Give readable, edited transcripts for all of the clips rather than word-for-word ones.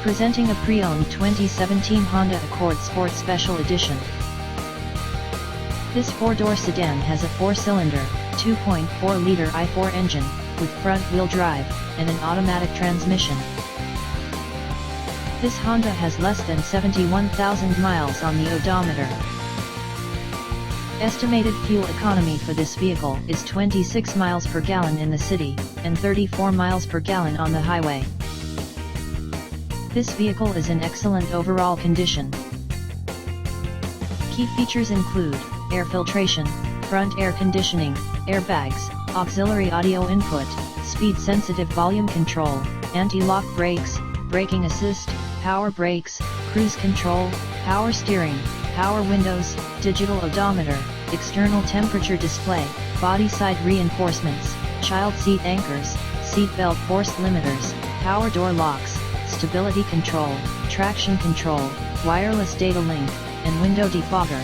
Presenting a pre-owned 2017 Honda Accord Sport Special Edition. This four-door sedan has a four-cylinder, 2.4-liter i4 engine, with front-wheel drive, and an automatic transmission. This Honda has less than 71,000 miles on the odometer. Estimated fuel economy for this vehicle is 26 miles per gallon in the city, and 34 miles per gallon on the highway. This vehicle is in excellent overall condition. Key features include air filtration, front air conditioning, airbags, auxiliary audio input, speed-sensitive volume control, anti-lock brakes, braking assist, power brakes, cruise control, power steering, power windows, digital odometer, external temperature display, body side reinforcements, child seat anchors, seat belt force limiters, power door locks, stability control, traction control, wireless data link, and window defogger.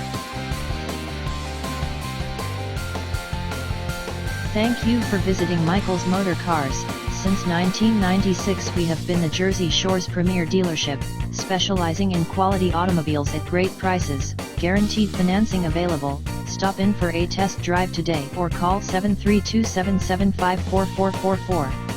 Thank you for visiting Michael's Motorcars. Since 1996 we have been the Jersey Shore's premier dealership, specializing in quality automobiles at great prices, guaranteed financing available. Stop in for a test drive today or call 732-775-4444.